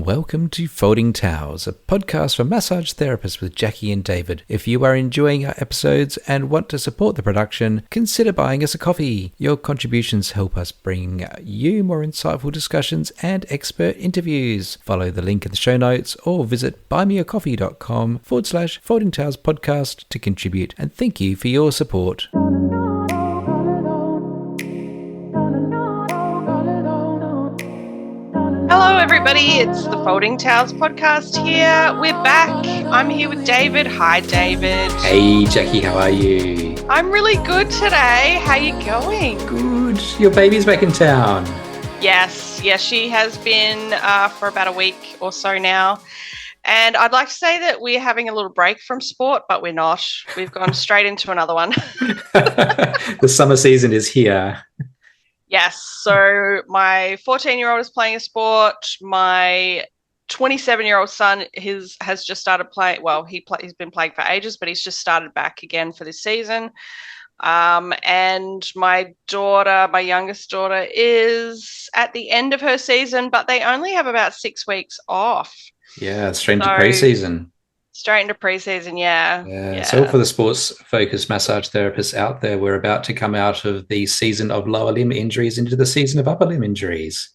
Welcome to Folding Towels, a podcast for massage therapists with Jackie and David. If you are enjoying our episodes and want to support the production, consider buying us a coffee. Your contributions help us bring you more insightful discussions and expert interviews. Follow the link in the show notes or visit buymeacoffee.com/Folding Towels podcast to contribute, and thank you for your support. Hello everybody, it's the Folding Towels podcast here. We're back. I'm here with David. Hi David. Hey Jackie, how are you? I'm really good today. How you going? Good. Your baby's back in town. Yes, she has been for about a week or so now. And I'd like to say that we're having a little break from sport, but we're not. We've gone straight into another one. The summer season is here. Yes, so my 14-year-old is playing a sport. My 27-year-old son has just started playing. Well, he's been playing for ages, but he's just started back again for this season. And my youngest daughter, is at the end of her season, but they only have about 6 weeks off. Yeah, straight into pre-season. Straight into pre-season, yeah. So for the sports-focused massage therapists out there, we're about to come out of the season of lower limb injuries into the season of upper limb injuries.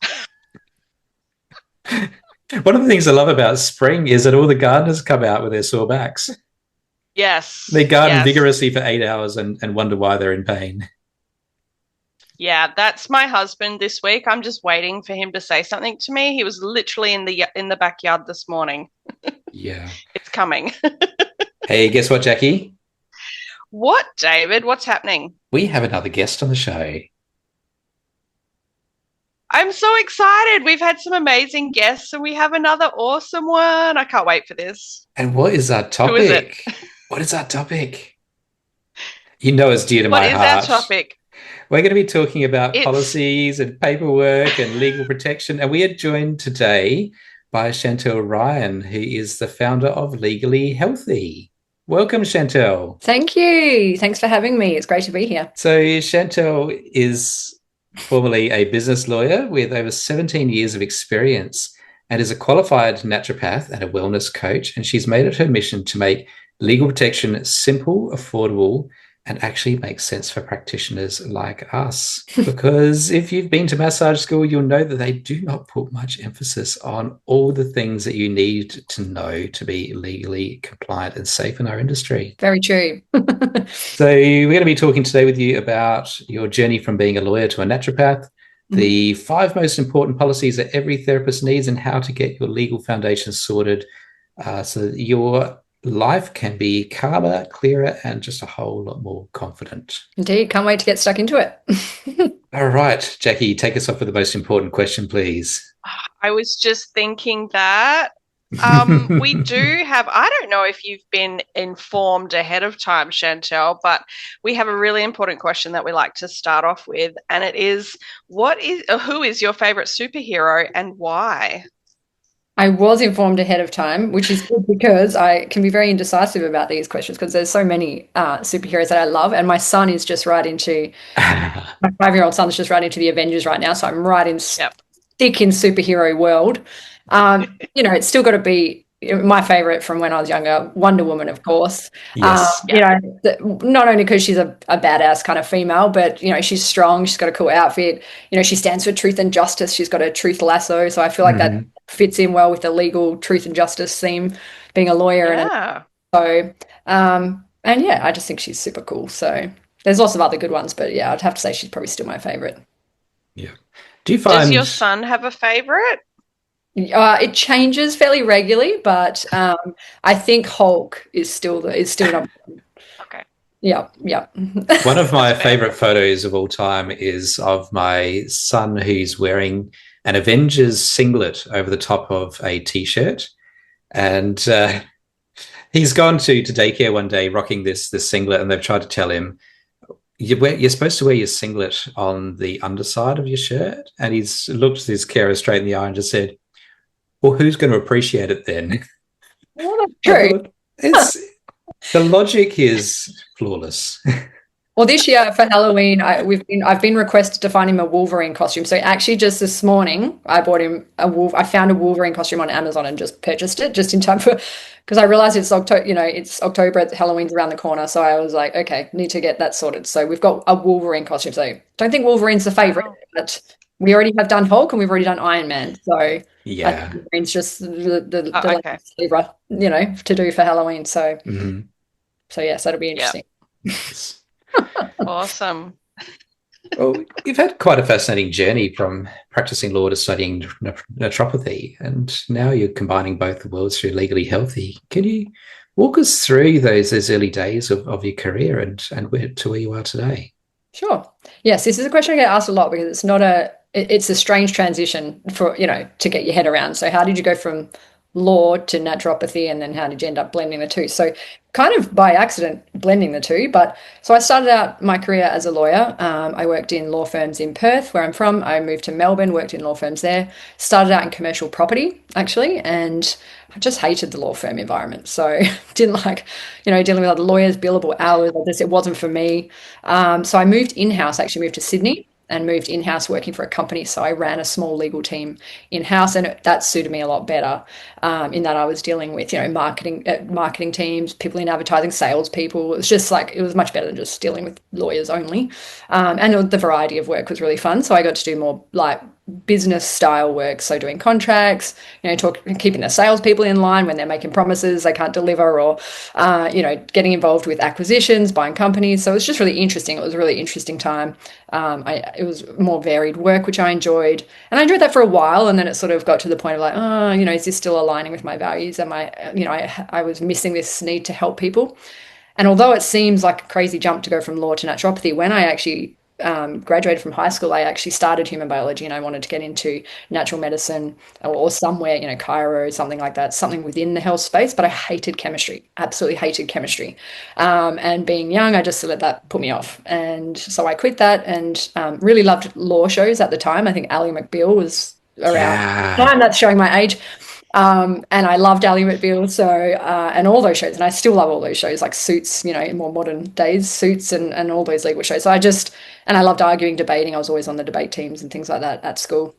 One of the things I love about spring is that all the gardeners come out with their sore backs. Yes. They garden vigorously for 8 hours and wonder why they're in pain. Yeah, that's my husband this week. I'm just waiting for him to say something to me. He was literally in the backyard this morning. Yeah. It's coming. Hey, guess what, Jackie? What, David? What's happening? We have another guest on the show. I'm so excited. We've had some amazing guests and we have another awesome one. I can't wait for this. And what is our topic? Who is it? What is our topic? You know it's dear to my heart. What is our topic? We're going to be talking about policies and paperwork and legal protection. And we are joined today by Chantel Ryan, who is the founder of Legally Healthy. Welcome, Chantel. Thank you. Thanks for having me. It's great to be here. So Chantel is formerly a business lawyer with over 17 years of experience and is a qualified naturopath and a wellness coach. And she's made it her mission to make legal protection simple, affordable, and actually makes sense for practitioners like us. Because if you've been to massage school, you'll know that they do not put much emphasis on all the things that you need to know to be legally compliant and safe in our industry. Very true. So we're going to be talking today with you about your journey from being a lawyer to a naturopath, the 5 most important policies that every therapist needs, and how to get your legal foundation sorted so that your life can be calmer, clearer, and just a whole lot more confident. Indeed. Can't wait to get stuck into it. All right, Jackie, take us off with the most important question, please. I was just thinking that we do have, I don't know if you've been informed ahead of time, Chantel, but we have a really important question that we like to start off with, and it is, who is your favorite superhero and why? I was informed ahead of time, which is good because I can be very indecisive about these questions because there's so many superheroes that I love, and my son is just right into, my 5-year-old son is just right into the Avengers right now, so I'm right in thick in superhero world. It's still got to be my favorite from when I was younger, Wonder Woman, of course. Yes. Not only because she's a badass kind of female, but, she's strong. She's got a cool outfit. She stands for truth and justice. She's got a truth lasso. So I feel like that fits in well with the legal truth and justice theme, being a lawyer. Yeah. I just think she's super cool. So there's lots of other good ones, but yeah, I'd have to say she's probably still my favorite. Yeah. Does your son have a favorite? It changes fairly regularly, but I think Hulk is still number one. Okay. Yeah. One of my favorite photos of all time is of my son who's wearing an Avengers singlet over the top of a T-shirt, and he's gone to daycare one day rocking this singlet, and they've tried to tell him, you're supposed to wear your singlet on the underside of your shirt, and he's looked his carer straight in the eye and just said, well, who's going to appreciate it then? Well, that's true. The logic is flawless. Well, this year for Halloween, I've been requested to find him a Wolverine costume. So actually, just this morning, I bought him I found a Wolverine costume on Amazon and just purchased it just in time for because I realized it's October. It's October. Halloween's around the corner, so I was like, okay, need to get that sorted. So we've got a Wolverine costume. So don't think Wolverine's the favorite, but we already have done Hulk and we've already done Iron Man. So I think Wolverine's just the okay. flavor, to do for Halloween. So so yes, that'll be interesting. Yes. Awesome. Well, you've had quite a fascinating journey from practicing law to studying naturopathy, and now you're combining both the worlds through Legally Healthy. Can you walk us through those early days of your career and where you are today? Sure. Yes, this is a question I get asked a lot because it's a strange transition for, to get your head around. So how did you go from law to naturopathy, and then how did you end up blending the two? So kind of by accident blending the two. But so I started out my career as a lawyer. I worked in law firms in Perth, where I'm from. I moved to Melbourne, worked in law firms there, started out in commercial property actually, and I just hated the law firm environment. So didn't like, dealing with other lawyers, billable hours. It wasn't for me. So I moved in-house, actually moved to Sydney and moved in-house working for a company. So I ran a small legal team in-house, and that suited me a lot better in that I was dealing with, marketing teams, people in advertising, salespeople. It was just like, it was much better than just dealing with lawyers only. And the variety of work was really fun. So I got to do more like business style work, so doing contracts, keeping the salespeople in line when they're making promises they can't deliver, or getting involved with acquisitions, buying companies. So it was just really interesting. It was a really interesting time. It was more varied work, which I enjoyed, and I enjoyed that for a while. And then it sort of got to the point of like, is this still aligning with my values? Am I was missing this need to help people. And although it seems like a crazy jump to go from law to naturopathy, when I actually graduated from high school, I actually started human biology, and I wanted to get into natural medicine or somewhere, chiro, something like that, something within the health space. But I hated chemistry, absolutely hated chemistry. And being young, I just let that put me off. And so I quit that and really loved law shows at the time. I think Ally McBeal was around. I'm not showing my age. And I loved Ally McBeal, so and all those shows, and I still love all those shows, like Suits, in more modern days, Suits and all those legal shows. So I loved arguing, debating. I was always on the debate teams and things like that at school.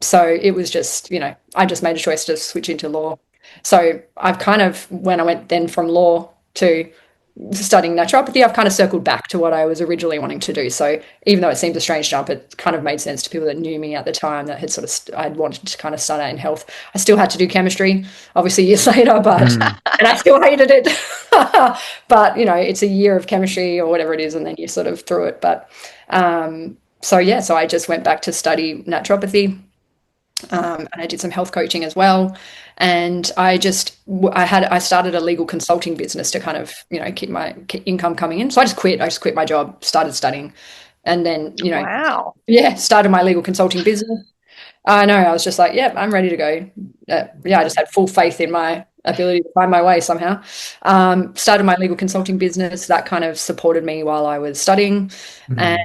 So it was just, I just made a choice to switch into law. So I've kind of, when I went then from law to studying naturopathy, I've kind of circled back to what I was originally wanting to do. So even though it seems a strange jump, it kind of made sense to people that knew me at the time that had I'd wanted to kind of start out in health. I still had to do chemistry, obviously years later, but and I still hated it. But it's a year of chemistry or whatever it is, and then you sort of through it. But so I just went back to study naturopathy. And I did some health coaching as well. And I started a legal consulting business to kind of, keep my income coming in. So I just quit my job, started studying, and then, wow. Started my legal consulting business. I know, I was just like, yeah, I'm ready to go. I just had full faith in my ability to find my way somehow. Started my legal consulting business that kind of supported me while I was studying. And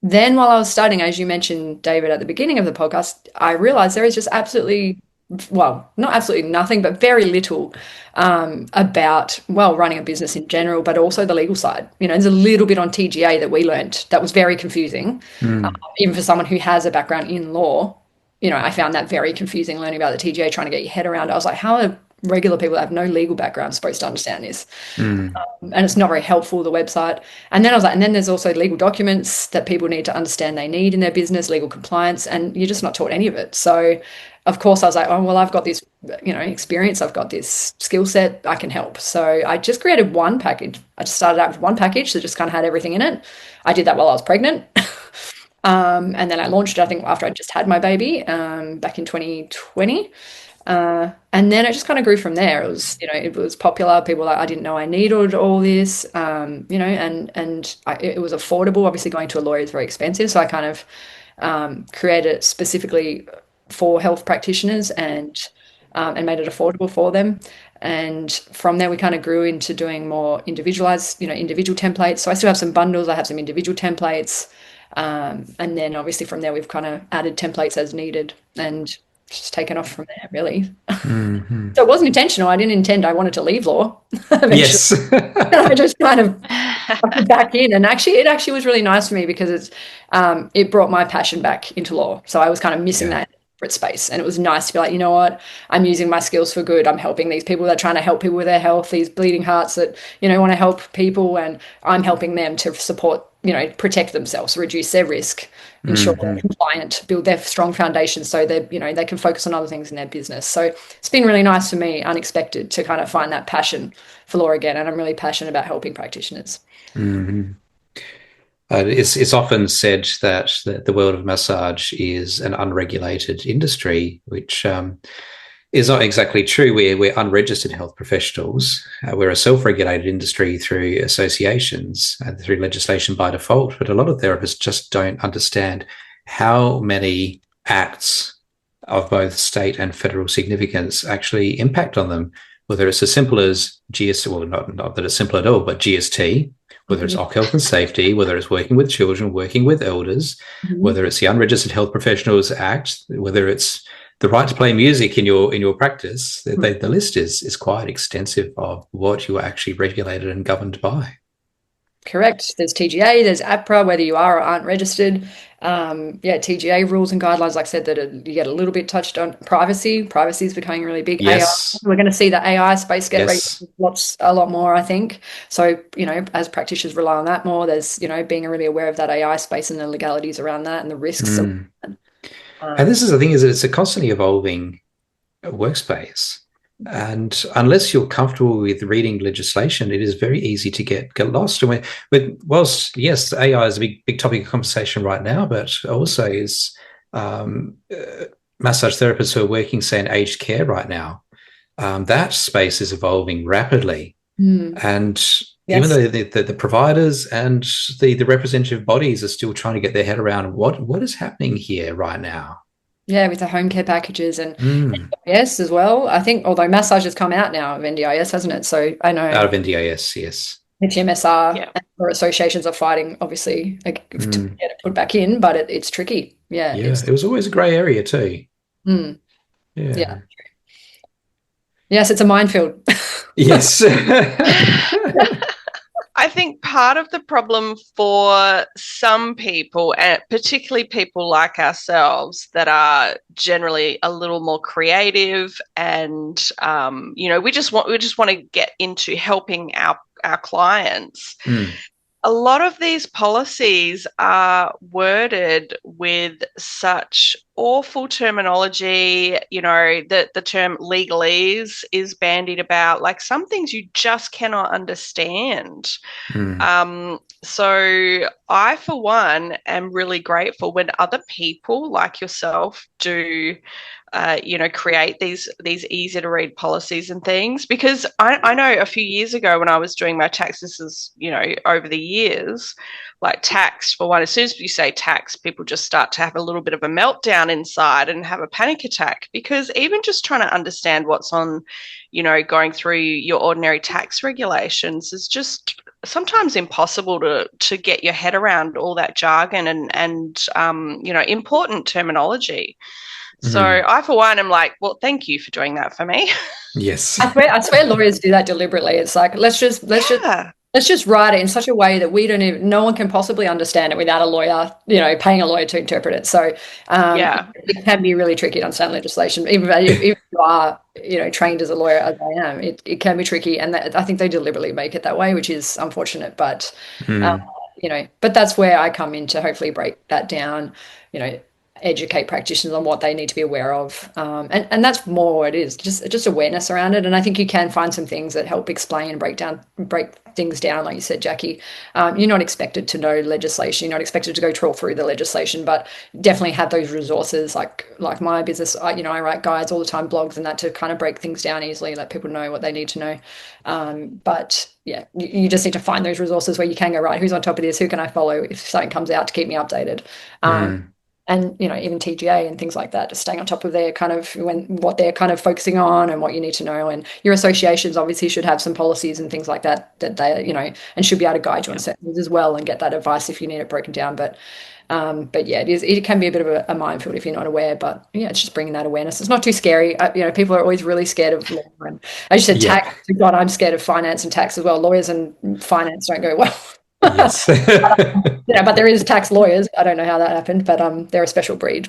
then while I was studying, as you mentioned, David, at the beginning of the podcast, I realized there is just not absolutely nothing, but very little about, running a business in general, but also the legal side. There's a little bit on TGA that we learned that was very confusing. Even for someone who has a background in law, I found that very confusing, learning about the TGA, trying to get your head around it. I was like, how are regular people that have no legal background supposed to understand this? And it's not very helpful, the website. And then I was like, and then there's also legal documents that people need to understand they need in their business, legal compliance, and you're just not taught any of it. So of course I was like, I've got this, experience, I've got this skill set, I can help. So I just created one package. I just started out with one package that just kind of had everything in it. I did that while I was pregnant. And then I launched it, I think, after I just had my baby, back in 2020. And then it just kind of grew from there. It was popular. People I didn't know I needed all this, and it was affordable. Obviously, going to a lawyer is very expensive, so I kind of created it specifically for health practitioners and made it affordable for them. And from there, we kind of grew into doing more individualized, individual templates. So I still have some bundles. I have some individual templates, and then obviously from there, we've kind of added templates as needed and just taken off from there, really. So it wasn't intentional. I didn't intend. I wanted to leave law eventually. Yes. I just kind of back in. And actually, it actually was really nice for me because it brought my passion back into law. So I was kind of missing that space, and it was nice to be like, you know what, I'm using my skills for good. I'm helping these people that are trying to help people with their health, these bleeding hearts that, you know, want to help people, and I'm helping them to support, you know, protect themselves, reduce their risk, ensure they're compliant, build their strong foundations so they, you know, they can focus on other things in their business. So it's been really nice for me, unexpected, to kind of find that passion for law again, and I'm really passionate about helping practitioners. It's often said that the world of massage is an unregulated industry, which is not exactly true. We're unregistered health professionals. We're a self-regulated industry through associations and through legislation by default. But a lot of therapists just don't understand how many acts of both state and federal significance actually impact on them, whether it's as simple as GST, well, not that it's simple at all, but GST, whether it's OC health and safety, whether it's working with children, working with elders, whether it's the Unregistered Health Professionals Act, whether it's the right to play music in your practice. The list is quite extensive of what you are actually regulated and governed by. Correct. There's TGA, there's APRA, whether you are or aren't registered. TGA rules and guidelines, like I said, that you get a little bit touched on. Privacy is becoming really big. Yes. AI, we're going to see the AI space get a lot more, I think. So, you know, as practitioners rely on that more, there's, you know, being really aware of that AI space and the legalities around that and the risks. And this is the thing, is that it's a constantly evolving workspace. And unless you're comfortable with reading legislation, it is very easy to get lost. And whilst, yes, AI is a big topic of conversation right now, but also is massage therapists who are working, say, in aged care right now. That space is evolving rapidly. And even though the providers and the representative bodies are still trying to get their head around what is happening here right now. Yeah, with the home care packages and NDIS as well. I think, although massage has come out now of NDIS, hasn't it? So I know out of NDIS, yes. HMSR or associations are fighting, obviously, to get it put back in, but it's tricky. Yeah, it was always a grey area too. Yeah. Yes, it's a minefield. Yes. I think part of the problem for some people, and particularly people like ourselves that are generally a little more creative, and you know, we just want to get into helping our clients. A lot of these policies are worded with such awful terminology. You know, the term legalese is bandied about, like some things you just cannot understand. So I, for one, am really grateful when other people like yourself do you know, create these easy to read policies and things, because I know a few years ago when I was doing my taxes, you know, over the years, like tax, for one, as soon as you say tax, people just start to have a little bit of a meltdown inside and have a panic attack, because even just trying to understand what's on, you know, going through your ordinary tax regulations is just sometimes impossible to get your head around all that jargon and you know, important terminology. So I, for one, am like, well, thank you for doing that for me. Yes. I swear lawyers do that deliberately. It's like, let's just write it in such a way that no one can possibly understand it without a lawyer, you know, paying a lawyer to interpret it. So it can be really tricky to understand legislation, even if you are, you know, trained as a lawyer as I am. It can be tricky, and I think they deliberately make it that way, which is unfortunate. But you know, but that's where I come in to hopefully break that down. You know, educate practitioners on what they need to be aware of, and that's more what it is, just awareness around it. And I think you can find some things that help explain and break things down, like you said, Jackie. You're not expected to know legislation, you're not expected to go trawl through the legislation, but definitely have those resources, like my business. You know, I write guides all the time, blogs and that, to kind of break things down easily, let people know what they need to know. But yeah, you just need to find those resources where you can go, right, who's on top of this, who can I follow if something comes out, to keep me updated. And, you know, even TGA and things like that, just staying on top of their kind of what they're kind of focusing on and what you need to know. And your associations obviously should have some policies and things like that they, you know, and should be able to guide you on certain things as well, and get that advice if you need it broken down. But But yeah, it can be a bit of a minefield if you're not aware. But yeah, it's just bringing that awareness. It's not too scary. People are always really scared of law. And as you said, Yeah. tax. God, I'm scared of finance and tax as well. Lawyers and finance don't go well. Yes. But there is tax lawyers. I don't know how that happened, but they're a special breed.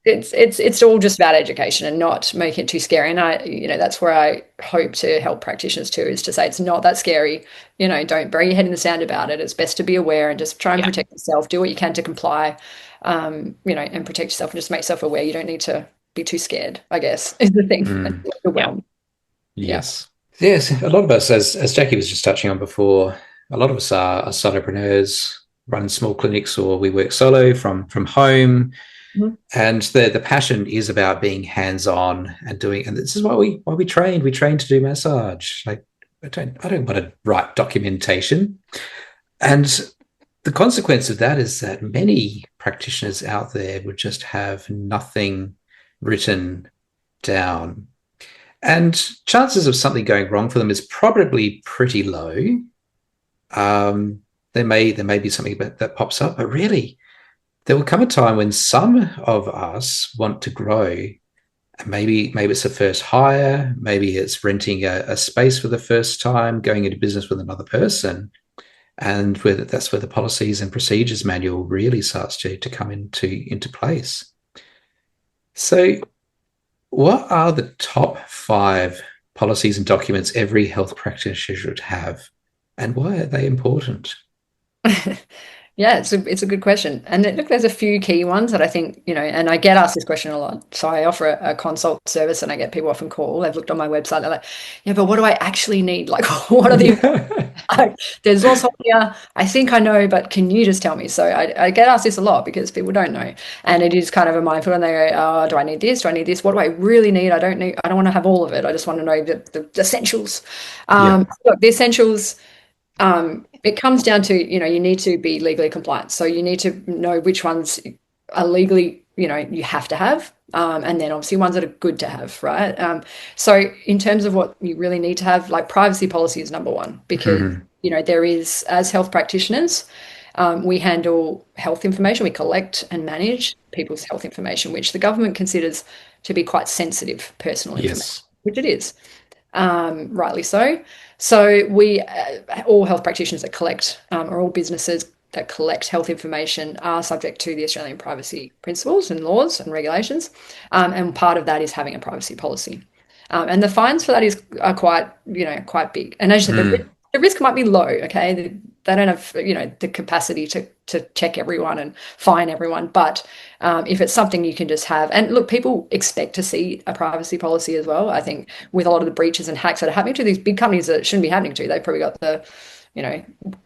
It's all just about education and not making it too scary. And that's where I hope to help practitioners too, is to say it's not that scary. Don't bury your head in the sand about it. It's best to be aware and just try and protect yourself. Do what you can to comply, and protect yourself and just make yourself aware. You don't need to be too scared, I guess, is the thing. Yes. Yes, a lot of us, as Jackie was just touching on before, a lot of us are solopreneurs, run small clinics, or we work solo from home. Mm-hmm. And the passion is about being hands-on and doing, and this is why we train. We train to do massage. Like I don't want to write documentation. And the consequence of that is that many practitioners out there would just have nothing written down. And chances of something going wrong for them is probably pretty low. There may be something that pops up, but really, there will come a time when some of us want to grow. And maybe it's the first hire, maybe it's renting a space for the first time, going into business with another person. And that's where the policies and procedures manual really starts to come into place. So what are the top 5 policies and documents every health practitioner should have, and why are they important? Yeah, it's a good question. And look, there's a few key ones that I think, and I get asked this question a lot. So I offer a consult service and I get people often call. They've looked on my website. They're like, yeah, but what do I actually need? Like, what are the, there's lots on here. I think I know, but can you just tell me? So I get asked this a lot because people don't know. And it is kind of a minefield, and they go, oh, do I need this? Do I need this? What do I really need? I don't want to have all of it. I just want to know the essentials. Look, the essentials, it comes down to, you need to be legally compliant. So you need to know which ones are legally, you have to have, and then obviously ones that are good to have, right? So in terms of what you really need to have, like privacy policy is number one, because, there is, as health practitioners, we handle health information. We collect and manage people's health information, which the government considers to be quite sensitive personal information, which it is. Rightly so. So we, all health practitioners that collect, or all businesses that collect health information are subject to the Australian privacy principles and laws and regulations. And part of that is having a privacy policy. And the fines for that are quite big. And as you said, the risk might be low, okay? They don't have, the capacity to check everyone and fine everyone. But if it's something you can just have, and look, people expect to see a privacy policy as well. I think with a lot of the breaches and hacks that are happening to these big companies that shouldn't be happening to, they've probably got the,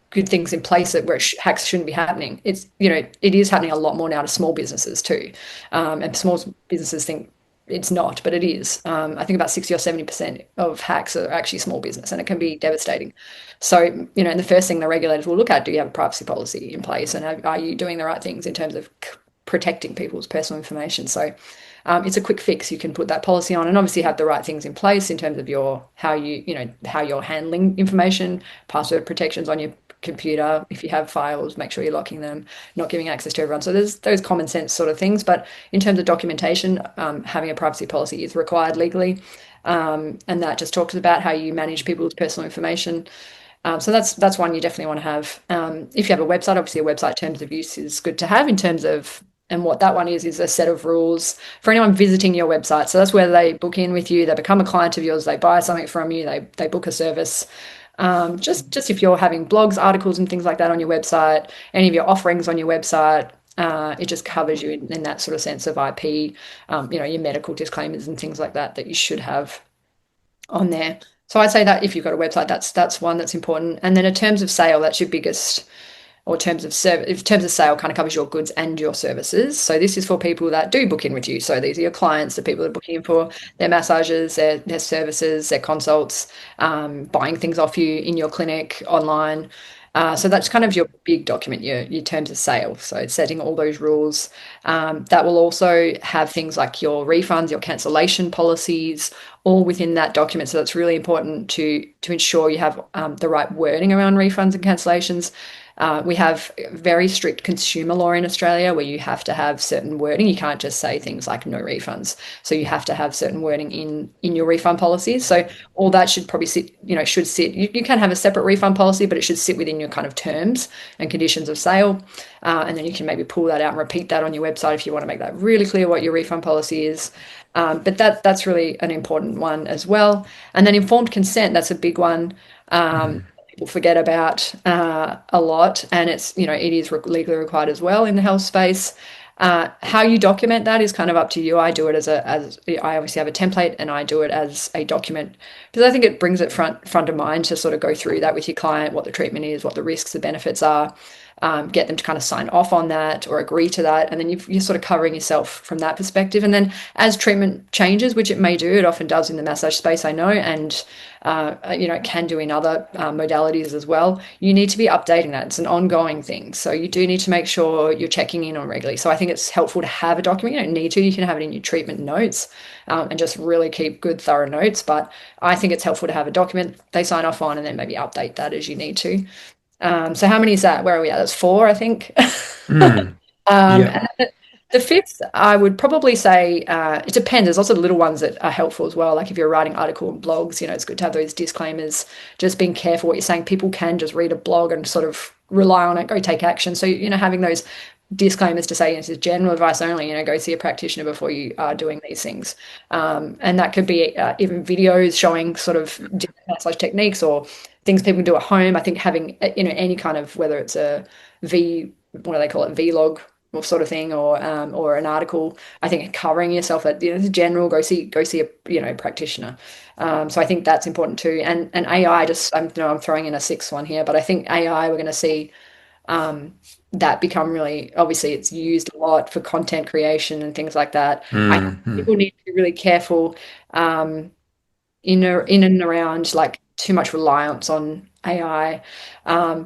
good things in place where hacks shouldn't be happening. It's, it is happening a lot more now to small businesses too. And small businesses think it's not, but it is. I think about 60 or 70% of hacks are actually small business, and it can be devastating. So, and the first thing the regulators will look at, do you have a privacy policy in place, and are you doing the right things in terms of protecting people's personal information? So it's a quick fix. You can put that policy on and obviously have the right things in place in terms of how you're handling information, password protections on your computer. If you have files, make sure you're locking them, not giving access to everyone. So there's those common sense sort of things. But in terms of documentation, having a privacy policy is required legally. And that just talks about how you manage people's personal information. So that's one you definitely want to have. If you have a website, obviously a website terms of use is good to have in terms of, and what that one is a set of rules for anyone visiting your website. So that's where they book in with you, they become a client of yours, they buy something from you, they book a service. Just if you're having blogs, articles and things like that on your website, any of your offerings on your website, it just covers you in that sort of sense of IP, your medical disclaimers and things like that you should have on there. So I'd say that if you've got a website, that's one that's important. And then in terms of sale, that's your biggest, or terms of sale kind of covers your goods and your services. So this is for people that do book in with you. So these are your clients, the people that are booking in for their massages, their services, their consults, buying things off you in your clinic, online. So that's kind of your big document, your terms of sale. So it's setting all those rules. That will also have things like your refunds, your cancellation policies, all within that document. So that's really important to ensure you have the right wording around refunds and cancellations. We have very strict consumer law in Australia where you have to have certain wording. You can't just say things like no refunds. So you have to have certain wording in your refund policies. So all that should probably sit, should sit. You can have a separate refund policy, but it should sit within your kind of terms and conditions of sale. And then you can maybe pull that out and repeat that on your website if you want to make that really clear what your refund policy is. But that's really an important one as well. And then informed consent, that's a big one. People forget about a lot, and it is legally required as well in the health space. How you document that is kind of up to you. I do it as I obviously have a template, and I do it as a document because I think it brings it front of mind to sort of go through that with your client, what the treatment is, what the risks, the benefits are. Get them to kind of sign off on that or agree to that, and then you're sort of covering yourself from that perspective. And then as treatment changes, which it may do, it often does in the massage space, I know, and it can do in other modalities as well. You need to be updating that. It's an ongoing thing, so you do need to make sure you're checking in on regularly. So I think it's helpful to have a document. You don't need to. You can have it in your treatment notes and just really keep good, thorough notes. But I think it's helpful to have a document they sign off on, and then maybe update that as you need to. So how many is that? Where are we at? That's 4, I think. Yeah. The fifth, I would probably say, it depends. There's lots of little ones that are helpful as well. Like if you're writing article and blogs, it's good to have those disclaimers, just being careful what you're saying. People can just read a blog and sort of rely on it, go take action. So, having those disclaimers to say this is general advice only, go see a practitioner before you are doing these things. And that could be even videos showing sort of different massage techniques or things people can do at home. I think having, any kind of, whether it's a what do they call it, vlog or sort of thing, or an article, I think covering yourself at, general, go see a practitioner. So I think that's important too. And AI, I'm throwing in a 6th one here, but I think AI, we're going to see that become really, obviously it's used a lot for content creation and things like that. I think people need to be really careful in and around like too much reliance on AI,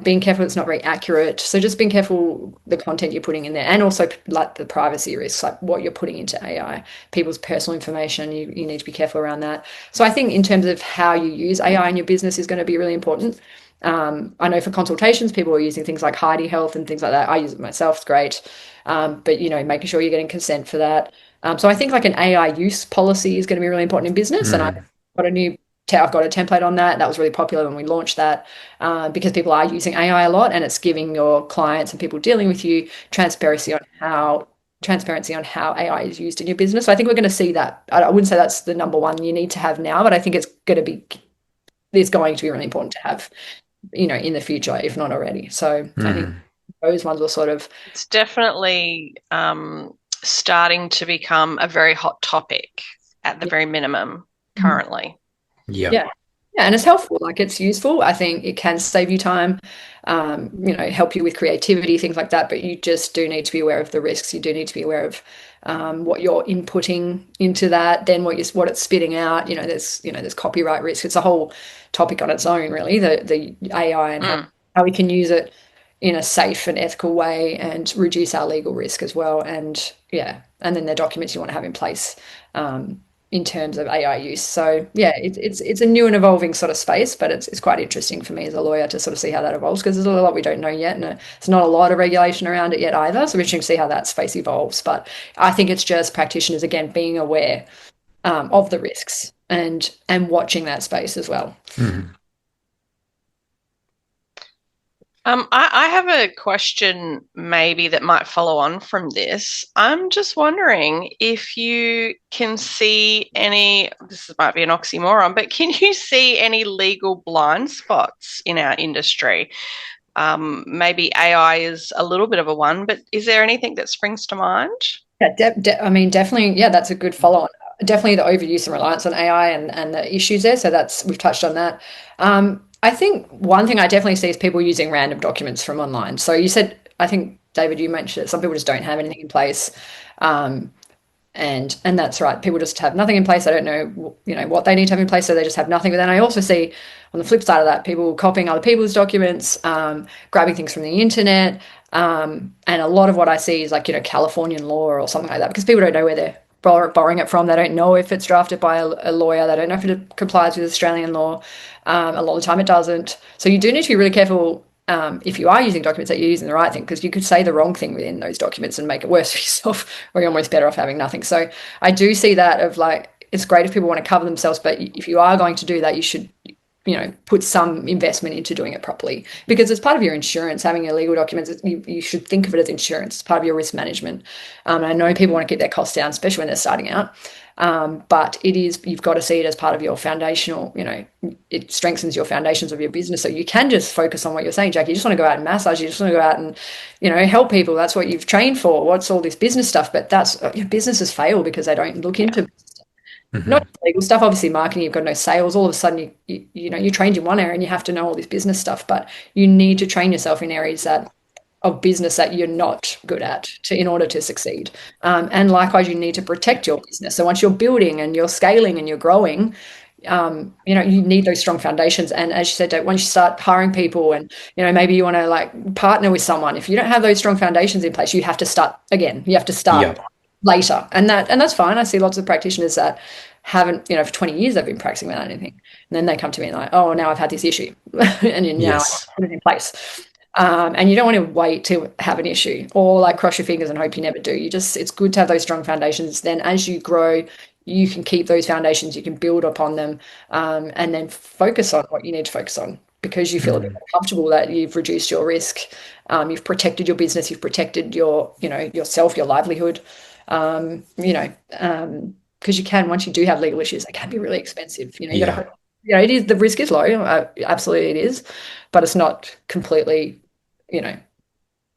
being careful it's not very accurate. So just being careful the content you're putting in there, and also like the privacy risks, like what you're putting into AI, people's personal information, you need to be careful around that. So I think in terms of how you use AI in your business is going to be really important. I know for consultations, people are using things like Heidi Health and things like that. I use it myself, it's great. But making sure you're getting consent for that. So I think like an AI use policy is going to be really important in business. And I've got a template on that. That was really popular when we launched that because people are using AI a lot, and it's giving your clients and people dealing with you transparency on how AI is used in your business. So I think we're going to see that. I wouldn't say that's the number one you need to have now, but I think it's going to be really important to have, in the future, if not already. So I think those ones will sort of. It's definitely starting to become a very hot topic at the very minimum currently. Yeah, and it's helpful. Like it's useful. I think it can save you time, help you with creativity, things like that. But you just do need to be aware of the risks. You do need to be aware of what you're inputting into that, then what it's spitting out. There's copyright risk. It's a whole topic on its own, really. The AI and how we can use it in a safe and ethical way and reduce our legal risk as well. And then the documents you want to have in place in terms of AI use. So it's a new and evolving sort of space, but it's quite interesting for me as a lawyer to sort of see how that evolves, because there's a lot we don't know yet, and it's not a lot of regulation around it yet either. So we're interesting to see how that space evolves. But I think it's just practitioners, again, being aware of the risks and watching that space as well. I have a question maybe that might follow on from this. I'm just wondering if you can see this might be an oxymoron, but can you see any legal blind spots in our industry? Maybe AI is a little bit of a one, but is there anything that springs to mind? Yeah, definitely. Yeah, that's a good follow-on. Definitely the overuse and reliance on AI and the issues there. So we've touched on that. I think one thing I definitely see is people using random documents from online. So you said, I think, David, you mentioned it, some people just don't have anything in place. And that's right. People just have nothing in place. They don't know, what they need to have in place, so they just have nothing. But then I also see on the flip side of that, people copying other people's documents, grabbing things from the internet. And a lot of what I see is like, Californian law or something like that, because people don't know where they're borrowing it from. They don't know if it's drafted by a lawyer. They don't know if it complies with Australian law. A lot of the time it doesn't. So you do need to be really careful if you are using documents, that you're using the right thing, because you could say the wrong thing within those documents and make it worse for yourself, or you're almost better off having nothing. So I do see that of like, it's great if people want to cover themselves, but if you are going to do that, you should, put some investment into doing it properly, because it's part of your insurance. Having your legal documents, you should think of it as insurance. It's part of your risk management. I know people want to keep their costs down, especially when they're starting out. But you've got to see it as part of your foundational, it strengthens your foundations of your business. So you can just focus on what you're saying, Jackie. You just want to go out and massage, you just want to go out and, help people. That's what you've trained for. What's all this business stuff? But businesses fail because they don't look into not legal stuff. Obviously marketing, you've got to know sales. All of a sudden you trained in one area and you have to know all this business stuff, but you need to train yourself in areas of business that you're not good at in order to succeed. And likewise, you need to protect your business. So once you're building and you're scaling and you're growing, you need those strong foundations. And as you said, once you start hiring people and, maybe you want to like partner with someone, if you don't have those strong foundations in place, you have to start again. You have to start later. And that's fine. I see lots of practitioners that haven't, for 20 years they've been practicing without anything. And then they come to me and like, oh, now I've had this issue. And now I put it in place. And you don't want to wait to have an issue or like cross your fingers and hope you never do. It's good to have those strong foundations. Then as you grow, you can keep those foundations, you can build upon them, and then focus on what you need to focus on, because you feel a bit more comfortable that you've reduced your risk, you've protected your business, you've protected your, yourself, your livelihood, because you can, once you do have legal issues, they can be really expensive. You got to, it is, the risk is low, absolutely it is, but it's not completely,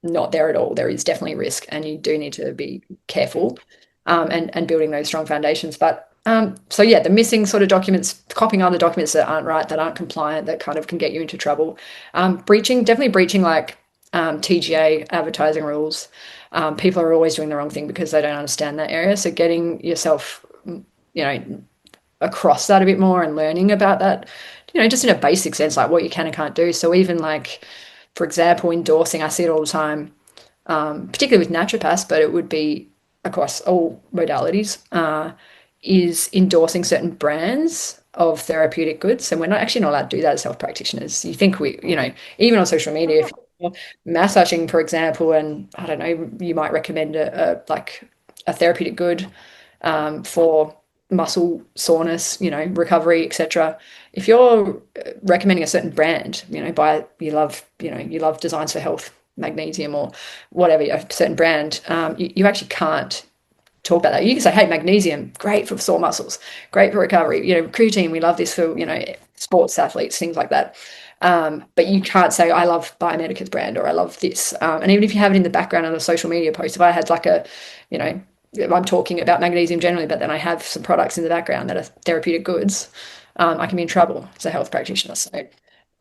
not there at all. There is definitely risk, and you do need to be careful, and building those strong foundations. But the missing sort of documents, copying other documents that aren't right, that aren't compliant, that kind of can get you into trouble. Definitely breaching like TGA advertising rules. People are always doing the wrong thing because they don't understand that area. So getting yourself, across that a bit more and learning about that, just in a basic sense, like what you can and can't do. So even like, for example, endorsing, I see it all the time, particularly with naturopaths, but it would be across all modalities, is endorsing certain brands of therapeutic goods. And we're not allowed to do that as health practitioners. You think even on social media, if you're massaging, for example, and I don't know, you might recommend a therapeutic good for muscle soreness, recovery, etc. If you're recommending a certain brand, you love Designs for Health magnesium or whatever, a certain brand, you actually can't talk about that. You can say, hey, magnesium, great for sore muscles, great for recovery. Creatine, we love this for, sports athletes, things like that. But you can't say, I love Biomedica's brand, or I love this. And even if you have it in the background on a social media post, if I had like I'm talking about magnesium generally, but then I have some products in the background that are therapeutic goods, I can be in trouble as a health practitioner. So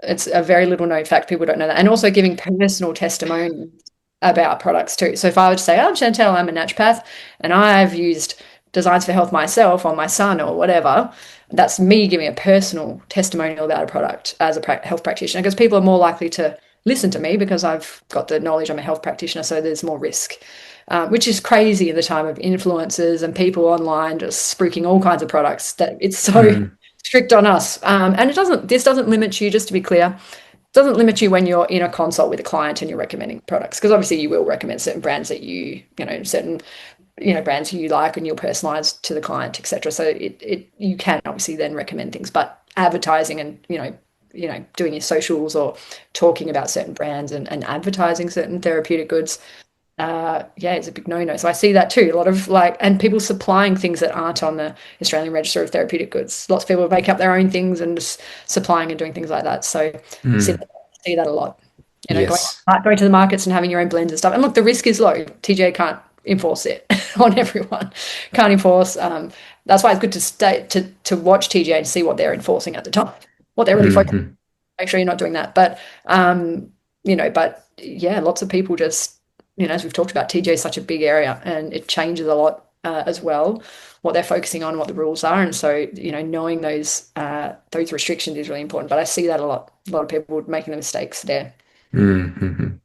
it's a very little known fact. People don't know that. And also giving personal testimony about products too. So if I would say, I'm Chantel, I'm a naturopath, and I've used Designs for Health myself on my son or whatever, that's me giving a personal testimonial about a product as a health practitioner, because people are more likely to listen to me because I've got the knowledge, I'm a health practitioner, so there's more risk. Which is crazy in the time of influencers and people online just spruiking all kinds of products, that it's so strict on us. And this doesn't limit you, just to be clear, doesn't limit you when you're in a consult with a client and you're recommending products, because obviously you will recommend certain brands that certain brands you like, and you'll personalize to the client, etc. So you can obviously then recommend things, but advertising and doing your socials or talking about certain brands and advertising certain therapeutic goods, it's a big no-no. So I see that too, a lot of and people supplying things that aren't on the Australian Register of Therapeutic Goods. Lots of people make up their own things and just supplying and doing things like that. So see that a lot. Going to the markets and having your own blends and stuff. And look, the risk is low. TGA can't enforce it on everyone. Can't enforce. That's why it's good to watch TGA and see what they're enforcing at the time, what they're really focusing on. Make sure you're not doing that. But lots of people just, as we've talked about, TGA is such a big area and it changes a lot as well, what they're focusing on, what the rules are. And so, knowing those restrictions is really important. But I see that a lot of people making the mistakes there. Mm-hmm.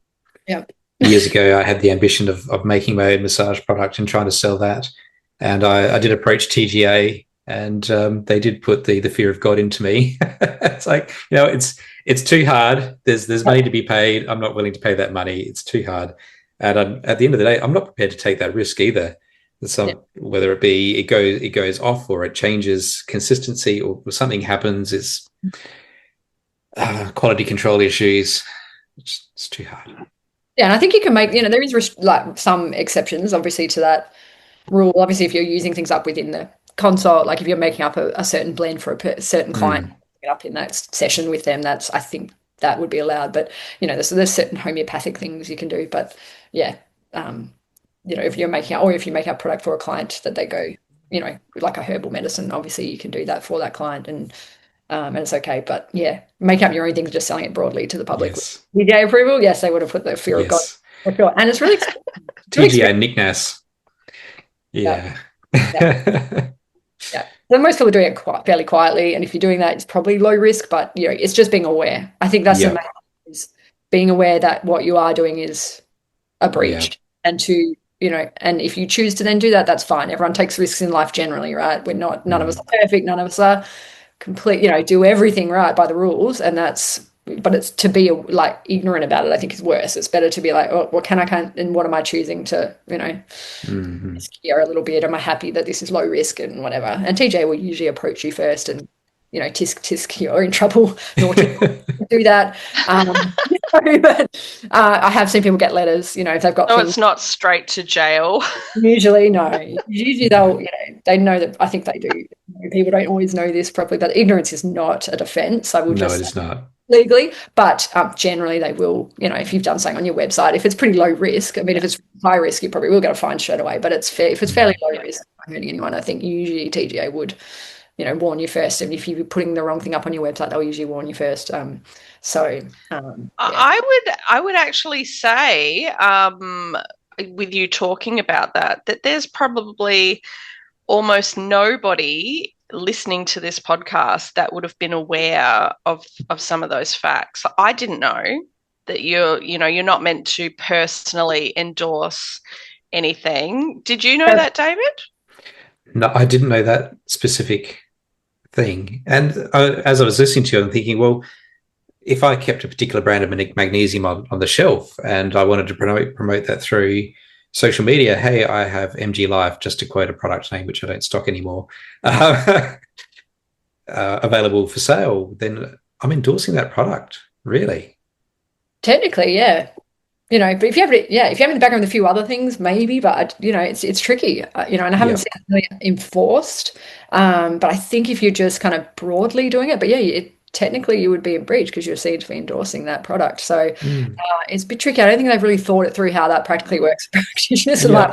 Yeah. Years ago, I had the ambition of making my own massage product and trying to sell that. And I did approach TGA and they did put the fear of God into me. It's like, it's too hard. There's money to be paid. I'm not willing to pay that money. It's too hard, and at the end of the day, I'm not prepared to take that risk either. Whether it be it goes off or it changes consistency or something happens, is quality control issues. It's too hard. Yeah, and I think you can make, there is like some exceptions, obviously, to that rule. Obviously, if you're using things up within the consult, like if you're making up a certain blend for a certain client, up in that session with them, I think that would be allowed. But there's certain homeopathic things you can do. But yeah, if you make up product for a client that they go, like a herbal medicine, obviously you can do that for that client, and it's okay. But yeah, make up your own things, just selling it broadly to the public. Yes. TGA approval, yes, they would have put the fear of God for sure. And it's really TGA Nicknass. Yeah. Yeah. So most people are doing it fairly quietly, and if you're doing that, it's probably low risk. But it's just being aware. I think that's the main thing, is being aware that what you are doing is a breach, and and if you choose to then do that, that's fine. Everyone takes risks in life generally, right? We're not. None of us are perfect. None of us are complete. Do everything right by the rules, and but it's to be like ignorant about it, I think, is worse. It's better to be like, oh, what can I can't, and what am I choosing to, scare a little bit? Am I happy that this is low risk and whatever? And TJ will usually approach you first and, tisk, you're in trouble. Naughty, do that. But I have seen people get letters, if they've got. No, it's not straight to jail. Usually, no. Usually they'll, they know that. I think they do. People don't always know this properly, but ignorance is not a defense. I will just. No, it is not. Legally, but generally they will, if you've done something on your website, if it's pretty low risk, I mean, if it's high risk, you probably will get a fine straight away, but if it's fairly low risk, not hurting anyone, I think usually TGA would, warn you first. And if you're putting the wrong thing up on your website, they'll usually warn you first. Yeah. I would actually say, with you talking about that there's probably almost nobody listening to this podcast that would have been aware of some of those facts. I didn't know that you're not meant to personally endorse anything. Did you know that, David? No, I didn't know that specific thing. And as I was listening to you, I'm thinking, well, if I kept a particular brand of magnesium on the shelf and I wanted to promote that through social media, hey, I have MG Life, just to quote a product name which I don't stock anymore, available for sale, then I'm endorsing that product, really. Technically, yeah. But if you have it, if you have in the background with a few other things, maybe, but it's tricky, and I haven't seen it really enforced. But I think if you're just kind of broadly doing it, but technically you would be in breach because you're seen to be endorsing that product. So it's a bit tricky. I don't think they've really thought it through how that practically works for practitioners. Like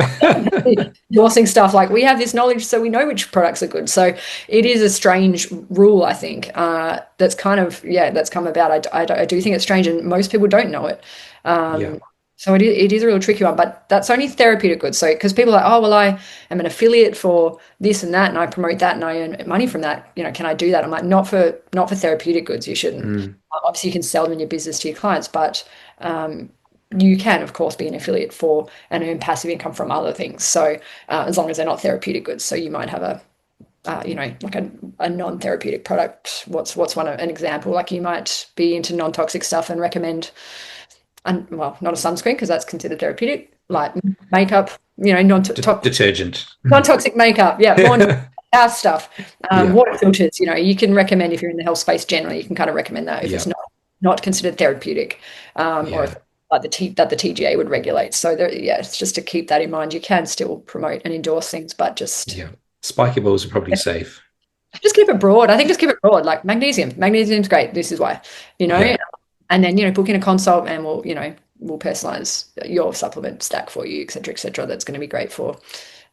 endorsing stuff like, we have this knowledge so we know which products are good. So it is a strange rule, I think, that's kind of, that's come about. I do think it's strange, and most people don't know it. So it is a real tricky one, but that's only therapeutic goods. So because people are like, oh, well, I am an affiliate for this and that, and I promote that and I earn money from that. Can I do that? I'm like, not for therapeutic goods. You shouldn't. Obviously, you can sell them in your business to your clients, but you can, of course, be an affiliate for and earn passive income from other things. So as long as they're not therapeutic goods, so you might have a like a non-therapeutic product. What's an example? Like you might be into non-toxic stuff and recommend. Not a sunscreen because that's considered therapeutic, like makeup, detergent, non-toxic makeup, house stuff, water filters. You can recommend, if you're in the health space generally, you can kind of recommend that if it's not considered therapeutic, or if, like the TGA would regulate. So it's just to keep that in mind. You can still promote and endorse things, but just spiky balls are probably safe. Just keep it broad. I think just keep it broad. Like magnesium's great. This is why, And then, book in a consult and we'll personalize your supplement stack for you, et cetera, that's going to be great for,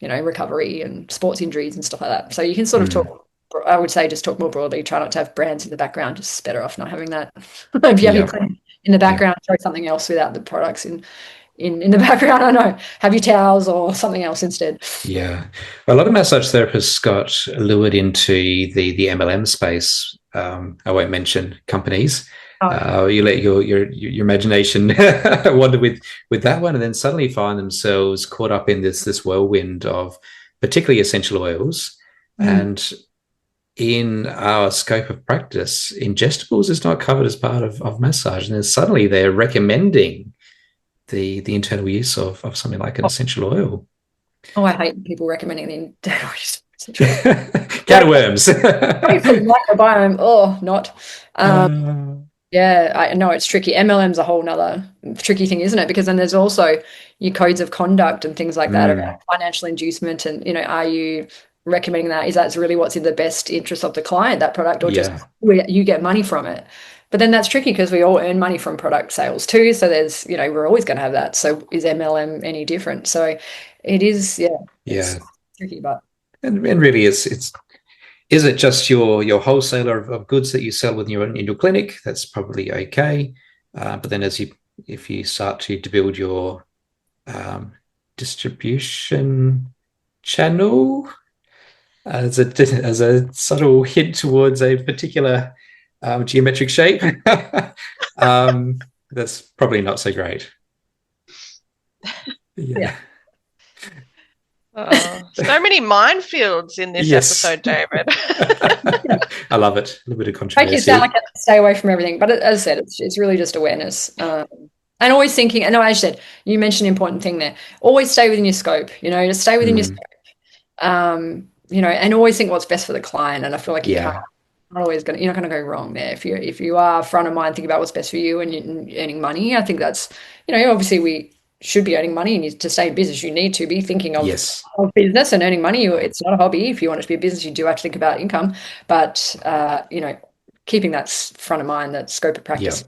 recovery and sports injuries and stuff like that. So you can sort of talk, I would say, just talk more broadly, try not to have brands in the background, just better off not having that. If you have your clinic in the background, throw something else without the products in the background. I know, have your towels or something else instead. Yeah. A lot of massage therapists got lured into the MLM space. I won't mention companies. You let your imagination wander with that one, and then suddenly find themselves caught up in this whirlwind of particularly essential oils. And in our scope of practice, ingestibles is not covered as part of massage. And then suddenly they're recommending the internal use of something like an essential oil. Oh, I hate people recommending the Can of worms. microbiome. Oh, not. Yeah, I know it's tricky. MLM's a whole nother tricky thing, isn't it? Because then there's also your codes of conduct and things like that around financial inducement. And, are you recommending that? Is that really what's in the best interest of the client, that product, or just you get money from it? But then that's tricky because we all earn money from product sales too. So there's, we're always going to have that. So is MLM any different? So it is, it's tricky, but. And really it's is it just your wholesaler of goods that you sell in your clinic? That's probably okay. But then if you start to build your distribution channel as a subtle hint towards a particular geometric shape, that's probably not so great. Yeah. So many minefields in this episode, David. I love it. A little bit of controversy. Make it sound like I stay away from everything, but as I said, it's really just awareness. And always thinking, and as you said, you mentioned an important thing there. Always stay within your scope, just stay within your scope. And always think what's best for the client. And I feel like you're not going to go wrong there. If you are front of mind, think about what's best for you and you're earning money. I think that's, obviously we should be earning money, and to stay in business, you need to be thinking of business and earning money. It's not a hobby. If you want it to be a business, you do have to think about income, but keeping that front of mind, that scope of practice.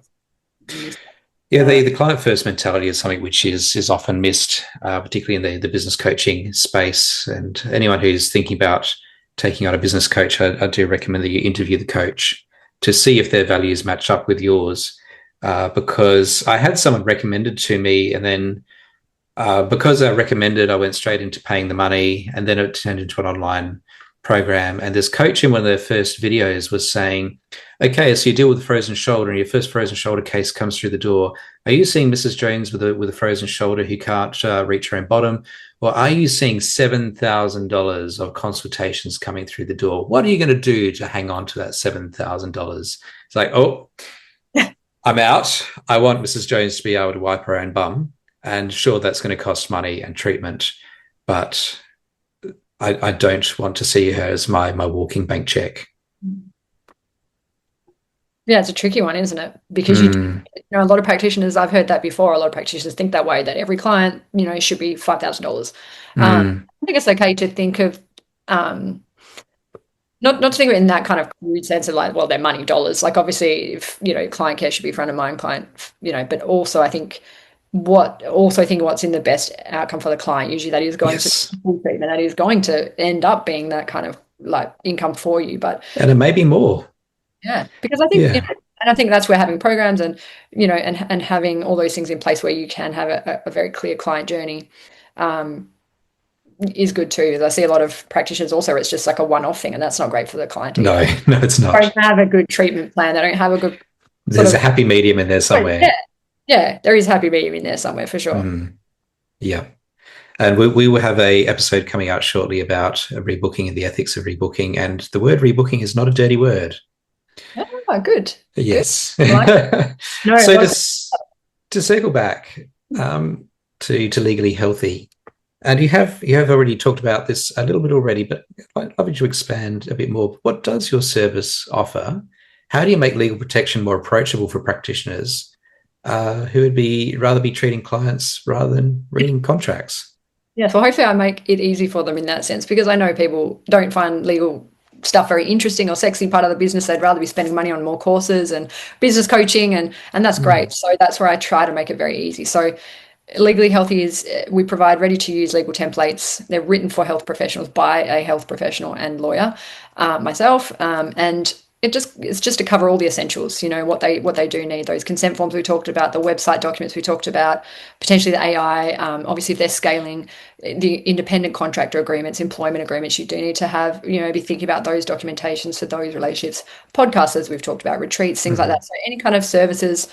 The client first mentality is something which is often missed, particularly in the business coaching space. And anyone who's thinking about taking on a business coach, I do recommend that you interview the coach to see if their values match up with yours. Because I had someone recommended to me, and then because I recommended, I went straight into paying the money, and then it turned into an online program. And this coach in one of their first videos was saying, okay, so you deal with a frozen shoulder, and your first frozen shoulder case comes through the door. Are you seeing Mrs. Jones with a frozen shoulder who can't reach her own bottom? Or are you seeing $7,000 of consultations coming through the door? What are you going to do to hang on to that $7,000? It's like, oh, I'm out. I want Mrs. Jones to be able to wipe her own bum. And sure, that's going to cost money and treatment, but I don't want to see her as my walking bank check. Yeah, it's a tricky one, isn't it? Because a lot of practitioners, I've heard that before, a lot of practitioners think that way, that every client, should be $5,000. I think it's okay to think of not to think of it in that kind of crude sense of like, well, they're money dollars. Like obviously, if client care should be front of mind, but also I think what's in the best outcome for the client. Usually that is going to full treatment. That is going to end up being that kind of like income for you. And it may be more. Yeah, because I think, and I think that's where having programs and and having all those things in place where you can have a very clear client journey is good too. As I see a lot of practitioners also, it's just like a one-off thing, and that's not great for the client either. No, it's not. They don't have a good treatment plan. They don't have a good. There's a happy medium in there somewhere. Yeah, there is a happy medium in there somewhere for sure. Yeah. And we will have a episode coming out shortly about rebooking and the ethics of rebooking. And the word rebooking is not a dirty word. Oh, good. Yes. Good. So to circle back to Legally Healthy, and you have already talked about this a little bit already, but I'd love you to expand a bit more. What does your service offer? How do you make legal protection more approachable for practitioners who would rather be treating clients rather than reading contracts? Yeah, so hopefully I make it easy for them in that sense, because I know people don't find legal stuff very interesting or sexy part of the business. They'd rather be spending money on more courses and business coaching, and that's great. So that's where I try to make it very easy. So Legally Healthy is, we provide ready-to-use legal templates. They're written for health professionals by a health professional and lawyer, myself, and it's just to cover all the essentials, what they do need, those consent forms we talked about, the website documents we talked about, potentially the AI, obviously if they're scaling, the independent contractor agreements, employment agreements, you do need to have, be thinking about those documentations for those relationships, podcasts, as we've talked about, retreats, things like that. So any kind of services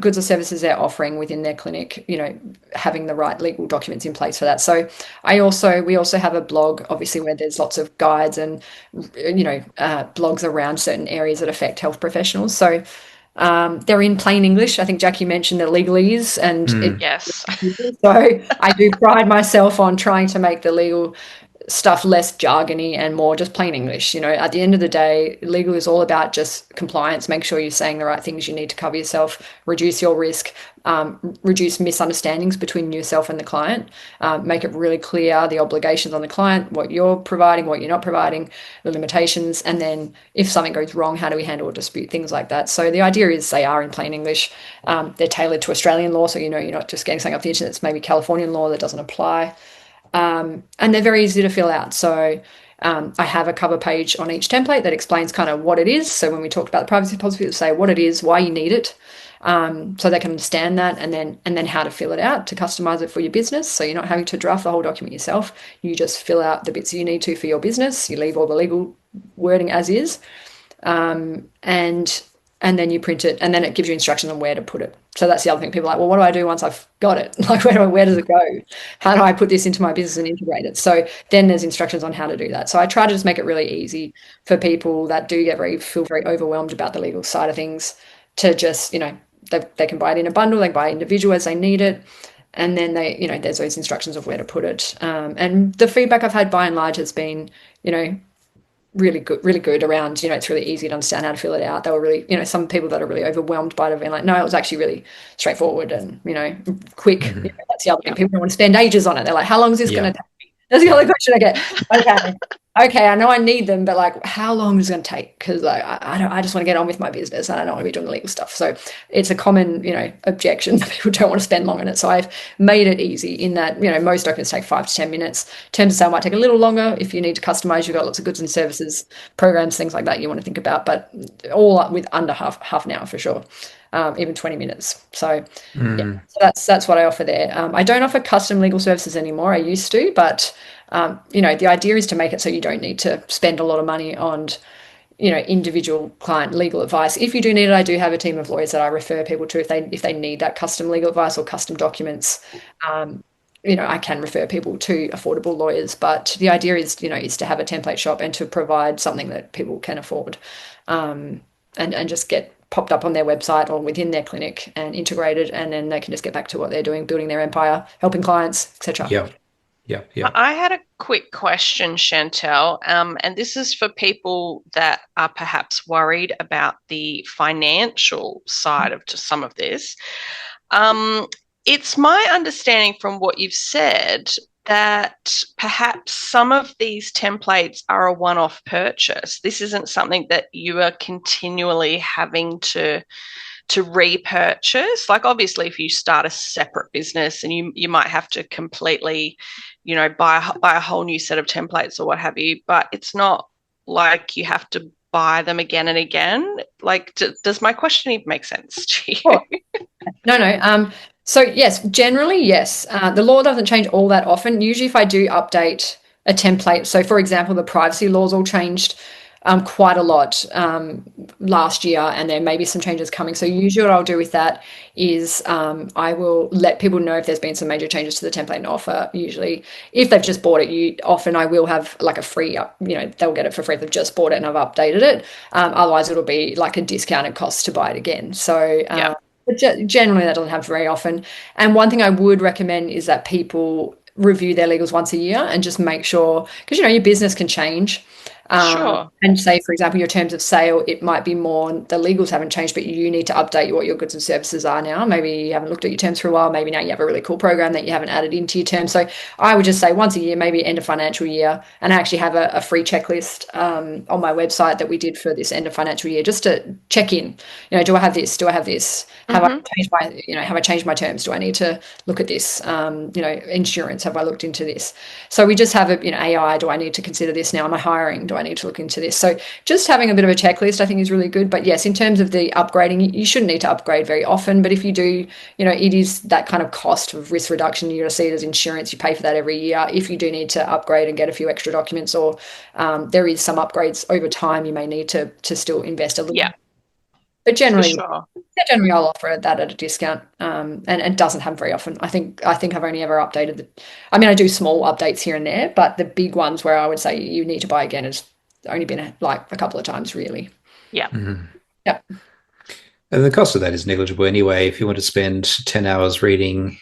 goods or services they're offering within their clinic, having the right legal documents in place for that. So we also have a blog, obviously, where there's lots of guides and, blogs around certain areas that affect health professionals. So they're in plain English. I think Jackie mentioned the legalese, and yes. So I do pride myself on trying to make the legal stuff less jargony and more just plain English. At the end of the day, legal is all about just compliance. Make sure you're saying the right things you need to cover yourself, reduce your risk, reduce misunderstandings between yourself and the client, make it really clear the obligations on the client, what you're providing, what you're not providing, the limitations, and then if something goes wrong, how do we handle a dispute, things like that. So the idea is they are in plain English. They're tailored to Australian law, so you're not just getting something off the internet that's maybe Californian law that doesn't apply. And they're very easy to fill out. So I have a cover page on each template that explains kind of what it is. So when we talked about the privacy policy, it'll say what it is, why you need it, so they can understand that, and then how to fill it out to customize it for your business. So you're not having to draft the whole document yourself. You just fill out the bits you need to for your business. You leave all the legal wording as is, and then you print it, and then it gives you instructions on where to put it. So that's the other thing. People are like, well, what do I do once I've got it? Like, where does it go? How do I put this into my business and integrate it? So then there's instructions on how to do that. So I try to just make it really easy for people that do feel very overwhelmed about the legal side of things to just, they can buy it in a bundle, they can buy it individual as they need it. And then there's those instructions of where to put it. And the feedback I've had by and large has been, really good around, it's really easy to understand how to fill it out. They were really, some people that are really overwhelmed by it have been like, no, it was actually really straightforward and, quick. That's the other thing. People don't want to spend ages on it. They're like, how long is this going to take? That's the only question I get. Okay, I know I need them, but like, how long is it going to take? Because I just want to get on with my business and I don't want to be doing the legal stuff. So it's a common, objection that people don't want to spend long on it. So I've made it easy in that, most documents take 5 to 10 minutes. Terms of sale might take a little longer if you need to customize. You've got lots of goods and services, programs, things like that you want to think about, but all with under half an hour for sure. Even 20 minutes. So, so that's what I offer there. I don't offer custom legal services anymore. I used to, but the idea is to make it so you don't need to spend a lot of money on, individual client legal advice. If you do need it, I do have a team of lawyers that I refer people to if they need that custom legal advice or custom documents. I can refer people to affordable lawyers, but the idea is to have a template shop and to provide something that people can afford, and just get popped up on their website or within their clinic and integrated, and then they can just get back to what they're doing, building their empire, helping clients, etc. Yeah. I had a quick question, Chantel, and this is for people that are perhaps worried about the financial side of some of this. It's my understanding from what you've said that perhaps some of these templates are a one-off purchase. This isn't something that you are continually having to repurchase. Like, obviously, if you start a separate business and you might have to completely, buy a whole new set of templates or what have you, but it's not like you have to buy them again and again. Like, does my question even make sense to you? Sure. No. So yes, generally, yes. The law doesn't change all that often. Usually if I do update a template, so for example, the privacy laws all changed quite a lot last year, and there may be some changes coming. So usually what I'll do with that is I will let people know if there's been some major changes to the template and offer. Usually if they've just bought it, often I will have like a free, they'll get it for free if they've just bought it and I've updated it. Otherwise it'll be like a discounted cost to buy it again. So but generally that doesn't happen very often. And one thing I would recommend is that people review their legals once a year and just make sure, because your business can change. Sure. And say, for example, your terms of sale, it might be more, the legals haven't changed, but you need to update what your goods and services are now. Maybe you haven't looked at your terms for a while. Maybe now you have a really cool program that you haven't added into your terms. So I would just say once a year, maybe end of financial year, and I actually have a free checklist on my website that we did for this end of financial year, just to check in. Do I have this? Do I have this? Have I changed my terms? Do I need to look at this? Insurance, have I looked into this? So we just have AI, do I need to consider this now? Am I hiring? Do I need to look into this? So just having a bit of a checklist, I think, is really good. But yes, in terms of the upgrading, you shouldn't need to upgrade very often. But if you do, it is that kind of cost of risk reduction. You're going to see it as insurance. You pay for that every year. If you do need to upgrade and get a few extra documents, or there is some upgrades over time, you may need to still invest a little. Yeah. But generally, sure. generally I'll offer that at a discount, and it doesn't happen very often. I think I've only ever updated I do small updates here and there, but the big ones where I would say you need to buy again has only been like a couple of times, really. Yeah. Yeah. And the cost of that is negligible anyway. If you want to spend 10 hours reading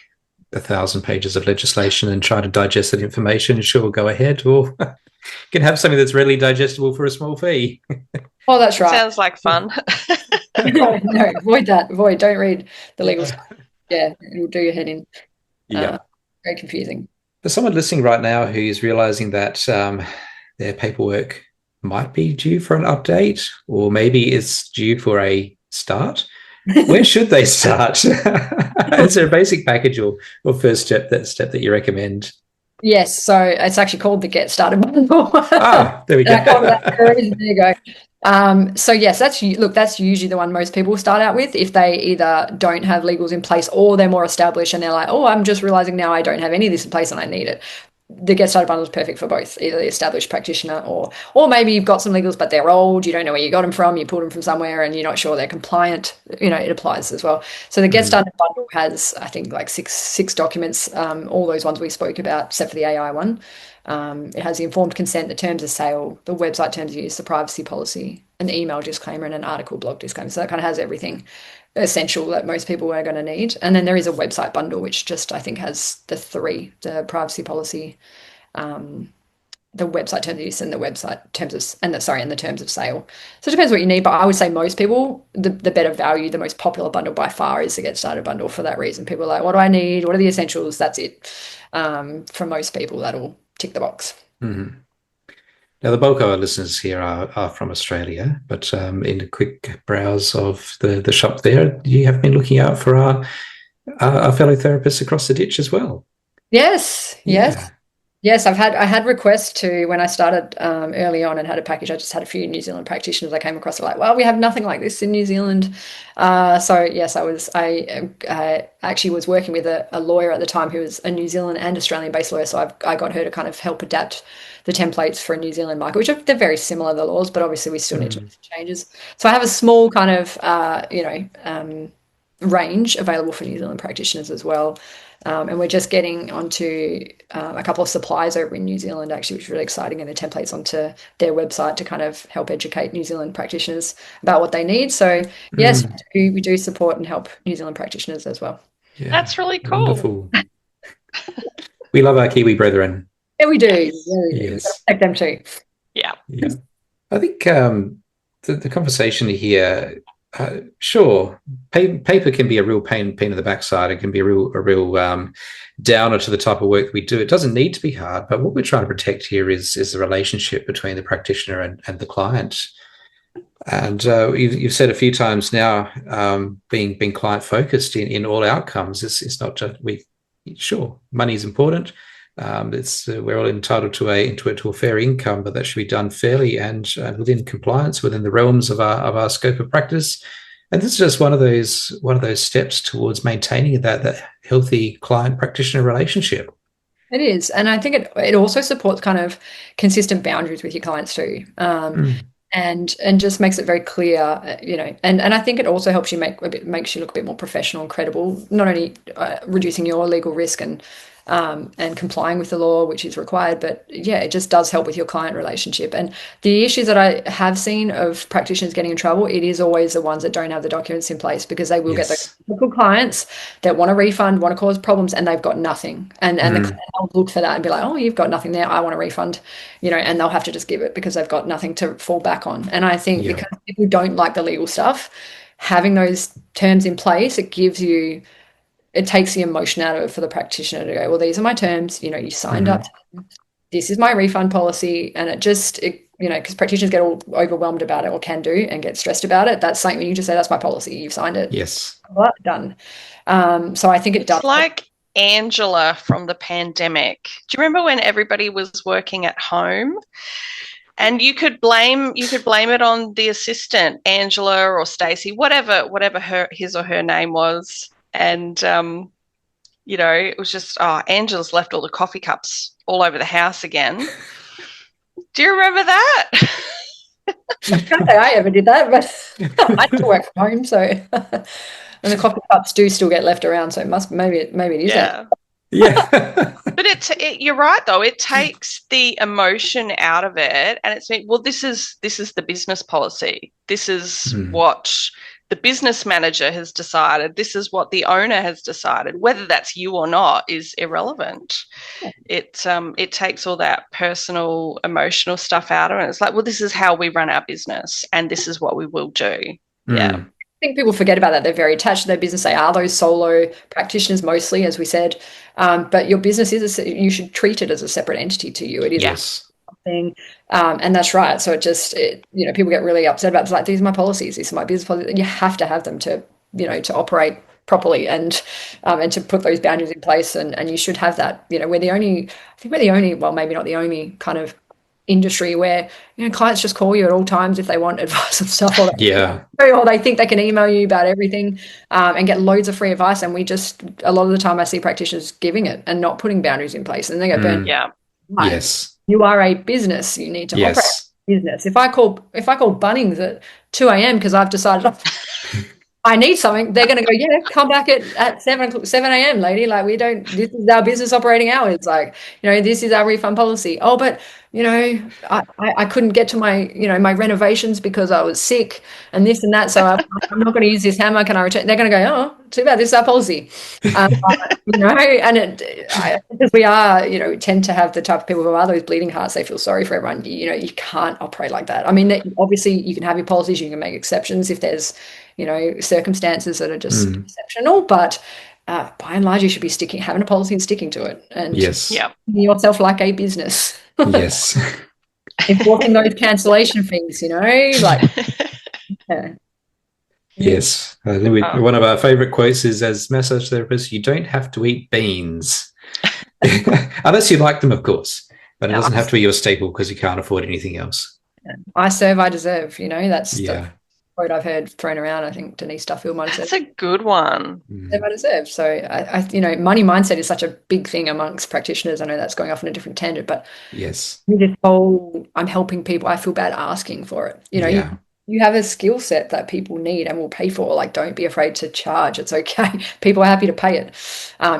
1,000 pages of legislation and try to digest that information, sure, go ahead. Or you can have something that's readily digestible for a small fee. Oh, that's right. Sounds like fun. No, avoid that. Don't read the legal stuff. Yeah, it'll do your head in. Yeah. Very confusing. There's someone listening right now who's realizing that their paperwork might be due for an update, or maybe it's due for a start. Where should they start? Is there a basic package or first step that you recommend? Yes, so it's actually called the Get Started bundle. There we go. There you go. So yes, that's usually the one most people start out with if they either don't have legals in place or they're more established and they're like, oh, I'm just realizing now I don't have any of this in place and I need it. The Get Started bundle is perfect for both, either the established practitioner or maybe you've got some legals but they're old, you don't know where you got them from, you pulled them from somewhere and you're not sure they're compliant. It applies as well. So the Get Started bundle has, I think, like six documents, all those ones we spoke about, except for the AI one. It has the informed consent, the terms of sale, the website terms of use, the privacy policy, an email disclaimer, and an article blog disclaimer. So that kind of has everything essential that most people are going to need. And then there is a website bundle, which just, I think, has the privacy policy, the website terms of use, and the website terms of, and the terms of sale. So it depends what you need, but I would say most people, the better value, the most popular bundle by far is the Get Started bundle for that reason. People are like, what do I need? What are the essentials? That's it. For most people, that'll tick the box. Mm-hmm. Now, the bulk of our listeners here are from Australia, but in a quick browse of the shop there, you have been looking out for our fellow therapists across the ditch as well. Yes. I had requests to, when I started early on and had a package, I just had a few New Zealand practitioners I came across like, well, we have nothing like this in New Zealand. So yes, I actually was working with a lawyer at the time who was a New Zealand and Australian based lawyer. So I got her to kind of help adapt the templates for a New Zealand market, which they're very similar, the laws, but obviously we still need to make some changes. So I have a small kind of, range available for New Zealand practitioners as well. And we're just getting onto a couple of suppliers over in New Zealand, actually, which is really exciting, and the templates onto their website to kind of help educate New Zealand practitioners about what they need. So yes, we do support and help New Zealand practitioners as well. Yeah, that's really cool. Wonderful. We love our Kiwi brethren. Yeah, we do. Yes. Protect them too. Yeah. I think the conversation here, sure, paper can be a real pain in the backside. It can be a real downer to the type of work we do. It doesn't need to be hard, but what we're trying to protect here is the relationship between the practitioner and the client. And you've said a few times now, being client focused in all outcomes. It's not just sure, money is important. We're all entitled to a fair income, but that should be done fairly and within compliance, within the realms of our scope of practice. And this is just one of those steps towards maintaining that healthy client practitioner relationship. It is, and I think it also supports kind of consistent boundaries with your clients too. And just makes it very clear, and I think it also helps you makes you look a bit more professional and credible, not only reducing your legal risk and complying with the law, which is required, but yeah, it just does help with your client relationship. And the issues that I have seen of practitioners getting in trouble, it is always the ones that don't have the documents in place, because they will get those typical clients that want a refund, want to cause problems, and they've got nothing. And they'll look for that and be like, oh, you've got nothing there, I want a refund, and they'll have to just give it because they've got nothing to fall back on. And I think because people don't like the legal stuff, having those terms in place, it takes the emotion out of it for the practitioner to go, well, these are my terms, you signed up, this is my refund policy. And because practitioners get all overwhelmed about it, or can do, and get stressed about it. That's something when you just say, that's my policy, you've signed it. Yes. Well, done. So I think it does. It's like Angela from the pandemic. Do you remember when everybody was working at home? And you could blame it on the assistant, Angela or Stacey, whatever his or her name was. And, it was just, Angela's left all the coffee cups all over the house again. Do you remember that? I can't say I ever did that, but I still work from home, so and the coffee cups do still get left around, so maybe it is that. Yeah. But you're right though. It takes the emotion out of it, and it's well, this is the business policy. This is what the business manager has decided. This is what the owner has decided. Whether that's you or not is irrelevant. It takes all that personal, emotional stuff out of it. It's like, well, this is how we run our business, and this is what we will do. Yeah. I think people forget about that. They're very attached to their business. They are those solo practitioners mostly, as we said. But your business you should treat it as a separate entity to you. It is something, and that's right. So people get really upset about it. It's like, these are my policies. These are my business policies. And you have to have them to operate properly and to put those boundaries in place. And you should have that. We're the only, well, maybe not the only kind of industry where clients just call you at all times if they want advice and stuff, or they think they can email you about everything and get loads of free advice, and a lot of the time I see practitioners giving it and not putting boundaries in place, and they get burned. Yes, you are a business, you need to operate business. If I call Bunnings at 2 a.m. because I've decided I need something, they're going to go, come back at 7 a.m, lady. Like, this is our business operating hours. Like, this is our refund policy. Oh, but, I couldn't get to my, my renovations because I was sick and this and that. So I'm not going to use this hammer. Can I return? They're going to go, oh, too bad. This is our policy. And because we are, tend to have the type of people who are those bleeding hearts. They feel sorry for everyone. You can't operate like that. I mean, obviously you can have your policies. You can make exceptions if there's, circumstances that are just exceptional, but by and large, you should be having a policy and sticking to it. And yourself like a business. Yes. Enforcing those cancellation fees, Yes. I think one of our favorite quotes is, as massage therapists, you don't have to eat beans. Unless you like them, of course. But it doesn't have to be your staple because you can't afford anything else. I serve, I deserve. That's the quote I've heard thrown around. I think Denise Duffield might have said. That's a good one. Serve, I deserve. So I money mindset is such a big thing amongst practitioners. I know that's going off on a different tangent, but yes, this whole I'm helping people, I feel bad asking for it. You have a skill set that people need and will pay for. Like, don't be afraid to charge. It's okay. People are happy to pay it.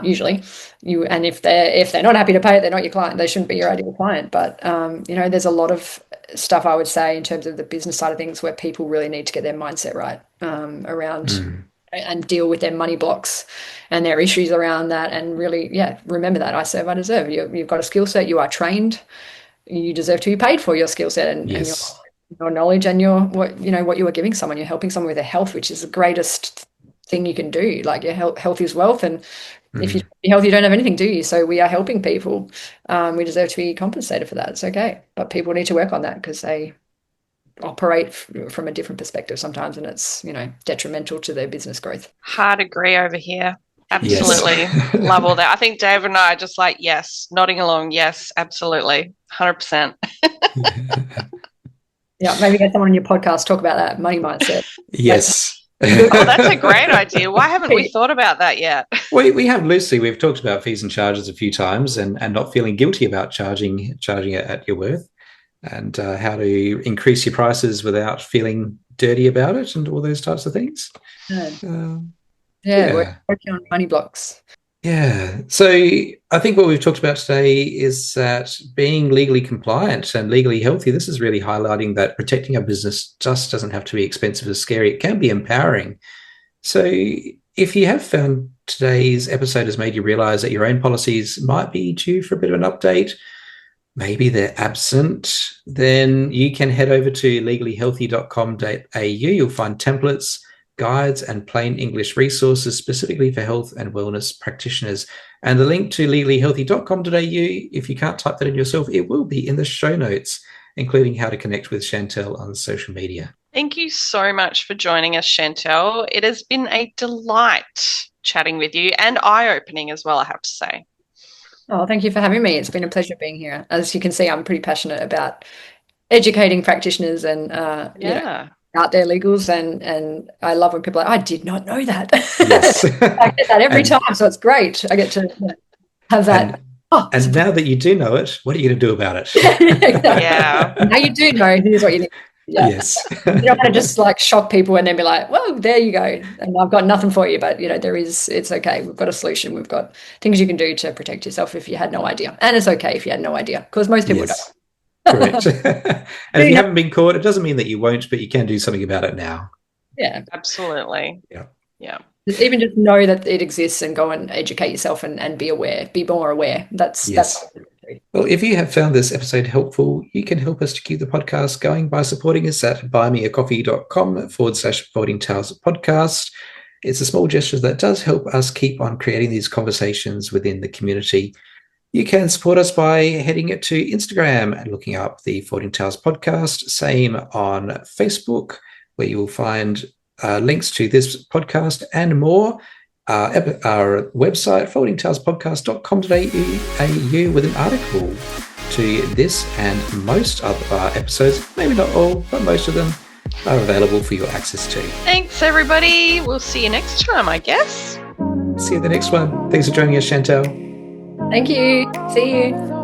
Usually, and if they're not happy to pay it, they're not your client. They shouldn't be your ideal client. But there's a lot of stuff I would say in terms of the business side of things where people really need to get their mindset right around and deal with their money blocks and their issues around that. And really, remember that I serve, I deserve. You've got a skill set. You are trained. You deserve to be paid for your skill set and your knowledge and what you are giving someone. You're helping someone with their health, which is the greatest thing you can do. Like, your health is wealth, and if you're healthy, you don't have anything, do you? So we are helping people. We deserve to be compensated for that. It's okay, but people need to work on that because they operate from a different perspective sometimes, and it's detrimental to their business growth. Hard agree over here. Absolutely. Love all that. I think Dave and I are just like, yes, nodding along. Yes, absolutely. 100%. Yeah, maybe get someone on your podcast talk about that money mindset. Yes. That's a great idea. Why haven't we thought about that yet? We have loosely. We've talked about fees and charges a few times, and not feeling guilty about charging it at your worth, and how to increase your prices without feeling dirty about it, and all those types of things. We're working on money blocks. Yeah. So I think what we've talked about today is that being legally compliant and legally healthy, this is really highlighting that protecting our business just doesn't have to be expensive or scary. It can be empowering. So if you have found today's episode has made you realize that your own policies might be due for a bit of an update, maybe they're absent, then you can head over to legallyhealthy.com.au. You'll find templates, guides and plain English resources specifically for health and wellness practitioners. And the link to legallyhealthy.com.au, if you can't type that in yourself, it will be in the show notes, including how to connect with Chantel on social media. Thank you so much for joining us, Chantel. It has been a delight chatting with you, and eye-opening as well, I have to say. Oh, thank you for having me. It's been a pleasure being here. As you can see, I'm pretty passionate about educating practitioners and out there legals, and I love when people are like, I did not know that. Yes. I get that every time, so it's great. I get to have that. And now that you do know it, what are you going to do about it? Exactly. Yeah. Now you do know, here's what you need. Yeah. Yes. You don't want to just like shock people and then be like, well, there you go. And I've got nothing for you. But, it's okay. We've got a solution. We've got things you can do to protect yourself if you had no idea. And it's okay if you had no idea, because most people Yes. Correct. And if you haven't been caught, it doesn't mean that you won't, but you can do something about it now. Yeah. Absolutely. Yeah. Yeah. Even just know that it exists and go and educate yourself and be aware, be more aware. That's Well, if you have found this episode helpful, you can help us to keep the podcast going by supporting us at buymeacoffee.com/Folding Tales podcast. It's a small gesture that does help us keep on creating these conversations within the community. You can support us by heading to Instagram and looking up the Folding Tales podcast. Same on Facebook, where you will find links to this podcast and more. Our website, foldingtalespodcast.com.au, with an article to this and most of our episodes, maybe not all, but most of them, are available for your access to. Thanks, everybody. We'll see you next time, I guess. See you at the next one. Thanks for joining us, Chantel. Thank you. See you.